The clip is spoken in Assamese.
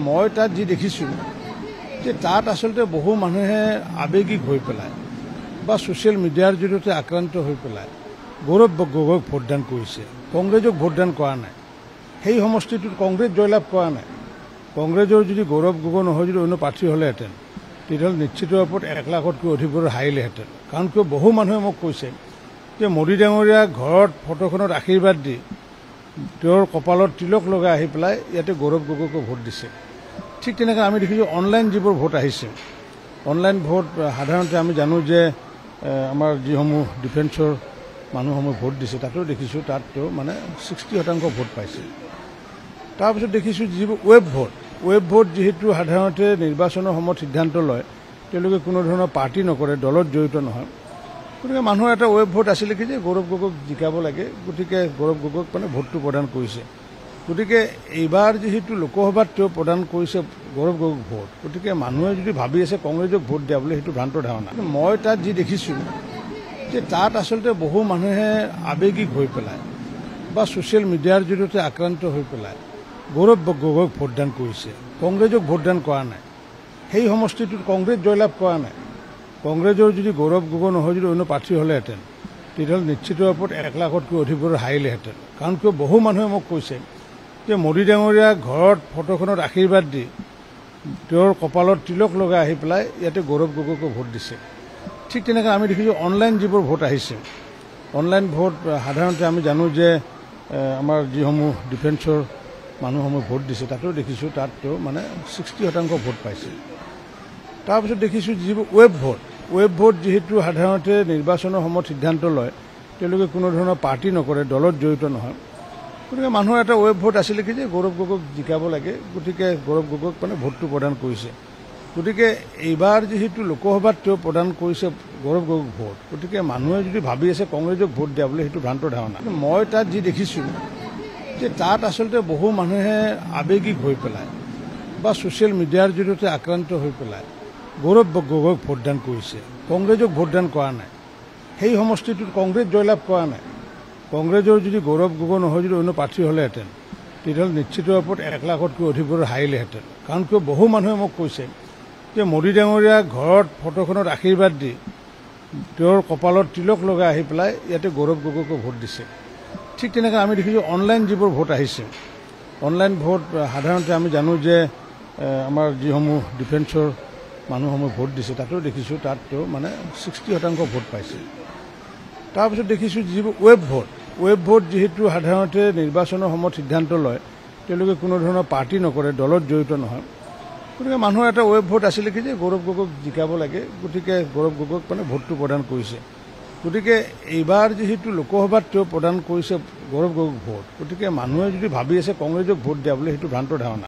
মই তাত যি দেখিছোঁ যে তাত আচলতে বহু মানুহে আৱেগিক হৈ পেলাই বা ছ'চিয়েল মিডিয়াৰ জৰিয়তে আক্ৰান্ত হৈ পেলাই গৌৰৱ গগৈক ভোটদান কৰিছে, কংগ্ৰেছক ভোটদান কৰা নাই। সেই সমষ্টিটোত কংগ্ৰেছ জয়লাভ কৰা নাই। কংগ্ৰেছৰ যদি গৌৰৱ গগৈ নহয় যদি অন্য প্ৰাৰ্থী হ'লেহেঁতেন তেতিয়াহ'লে নিশ্চিত ওপৰত 1 লাখতকৈ অধিক ভোট হাৰিলেহেঁতেন। কাৰণ কিয় বহু মানুহে মোক কৈছে যে মোদী ডাঙৰীয়া ঘৰত ফটোখনত আশীৰ্বাদ দি তেওঁৰ কপালত তিলক লগাই আহি পেলাই ইয়াতে গৌৰৱ গগৈক ভোট দিছে। ঠিক তেনেকৈ আমি দেখিছোঁ অনলাইন যিবোৰ ভোট আহিছে, অনলাইন ভোট সাধাৰণতে আমি জানো যে আমাৰ যিসমূহ ডিফেন্সৰ মানুহসমূহ ভোট দিছে তাতো দেখিছোঁ তাত তেওঁ মানে 60% ভোট পাইছে। তাৰপিছত দেখিছোঁ যিবোৰ ৱেব ভোট যিহেতু সাধাৰণতে নিৰ্বাচনৰ সময়ত সিদ্ধান্ত লয়, তেওঁলোকে কোনো ধৰণৰ পাৰ্টি নকৰে, দলত জড়িত নহয়। গতিকে মানুহৰ এটা ৱেব ভোট আছিলে কি যে গৌৰৱ গগৈক জিকাব লাগে, গতিকে গৌৰৱ গগৈক মানে ভোটটো প্ৰদান কৰিছে। গতিকে এইবাৰ যিহেতু লোকসভাত তেওঁ প্ৰদান কৰিছে গৌৰৱ গগৈক ভোট, গতিকে মানুহে যদি ভাবি আছে কংগ্ৰেছক ভোট দিয়া বুলি সেইটো ভ্ৰান্ত ধাৰণা। মই তাত যি দেখিছোঁ যে তাত আচলতে বহু মানুহে আৱেগিক হৈ পেলাই বা ছ'চিয়েল মিডিয়াৰ জৰিয়তে আক্ৰান্ত হৈ পেলাই গৌৰৱ গগৈক ভোটদান কৰিছে, কংগ্ৰেছক ভোটদান কৰা নাই। সেই সমষ্টিটোত কংগ্ৰেছ জয়লাভ কৰা নাই। কংগ্ৰেছৰ যদি গৌৰৱ গগৈ নহয় যদি অন্য প্ৰাৰ্থী হ'লেহেঁতেন তেতিয়াহ'লে নিশ্চিত ওপৰত 1 লাখতকৈ অধিক ভোট হাৰিলেহেঁতেন। কাৰণ কিয় বহু মানুহে মোক কৈছে যে মোদী ডাঙৰীয়া ঘৰত ফটোখনত আশীৰ্বাদ দি তেওঁৰ কপালত তিলক লগাই আহি পেলাই ইয়াতে গৌৰৱ গগৈক ভোট দিছে। ঠিক তেনেকৈ আমি দেখিছোঁ অনলাইন যিবোৰ ভোট আহিছে, অনলাইন ভোট সাধাৰণতে আমি জানো যে আমাৰ যিসমূহ ডিফেন্সৰ মানুহসমূহ ভোট দিছে তাতো দেখিছোঁ তাত তেওঁ মানে 60% ভোট পাইছে। তাৰপিছত দেখিছোঁ যিবোৰ ৱেব ভোট যিহেতু সাধাৰণতে নিৰ্বাচনৰ সময়ত সিদ্ধান্ত লয়, তেওঁলোকে কোনো ধৰণৰ পাৰ্টি নকৰে, দলত জড়িত নহয়। গতিকে মানুহৰ এটা ৱেব ভোট আছিলে কি যে গৌৰৱ গগৈক জিকাব লাগে, গতিকে গৌৰৱ গগৈক মানে ভোটটো প্ৰদান কৰিছে। গতিকে এইবাৰ যিহেতু লোকসভাত তেওঁ প্ৰদান কৰিছে গৌৰৱ গগৈক ভোট, গতিকে মানুহে যদি ভাবি আছে কংগ্ৰেছক ভোট দিয়া বুলি সেইটো ভ্ৰান্ত ধাৰণা। মই তাত যি দেখিছোঁ যে তাত আচলতে বহু মানুহে আৱেগিক হৈ পেলাই বা ছ'চিয়েল মিডিয়াৰ জৰিয়তে আক্ৰান্ত হৈ পেলাই গৌৰৱ গগৈক ভোটদান কৰিছে, কংগ্ৰেছক ভোটদান কৰা নাই। সেই সমষ্টিটোত কংগ্ৰেছ জয়লাভ কৰা নাই। কংগ্ৰেছৰ যদি গৌৰৱ গগৈ নহয় যদি অন্য প্ৰাৰ্থী হ'লেহেঁতেন তেতিয়াহ'লে নিশ্চিত ওপৰত 1 লাখতকৈ অধিক ভোট হাৰিলেহেঁতেন। কাৰণ কিয় বহু মানুহে মোক কৈছে যে মোদী ডাঙৰীয়া ঘৰত ফটোখনত আশীৰ্বাদ দি তেওঁৰ কপালত তিলক লগাই আহি পেলাই ইয়াতে গৌৰৱ গগৈক ভোট দিছে। ঠিক তেনেকৈ আমি দেখিছোঁ অনলাইন যিবোৰ ভোট আহিছে, অনলাইন ভোট সাধাৰণতে আমি জানো যে আমাৰ যিসমূহ ডিফেন্সৰ মানুহসমূহ ভোট দিছে তাতো দেখিছোঁ তাত তেওঁ মানে 60% ভোট পাইছে। তাৰপিছত দেখিছোঁ যিবোৰ ৱেব ভোট যিহেতু সাধাৰণতে নিৰ্বাচনৰ সময়ত সিদ্ধান্ত লয়, তেওঁলোকে কোনো ধৰণৰ পাৰ্টি নকৰে, দলত জড়িত নহয়। গতিকে মানুহৰ এটা ৱেব ভোট আছিলে কি যে গৌৰৱ গগৈক জিকাব লাগে, গতিকে গৌৰৱ গগৈক মানে ভোটটো প্ৰদান কৰিছে। গতিকে এইবাৰ যিহেতু লোকসভাত তেওঁ প্ৰদান কৰিছে গৌৰৱ গগৈক ভোট, গতিকে মানুহে যদি ভাবি আছে কংগ্ৰেছক ভোট দিয়া বুলি সেইটো ভ্ৰান্ত ধাৰণা।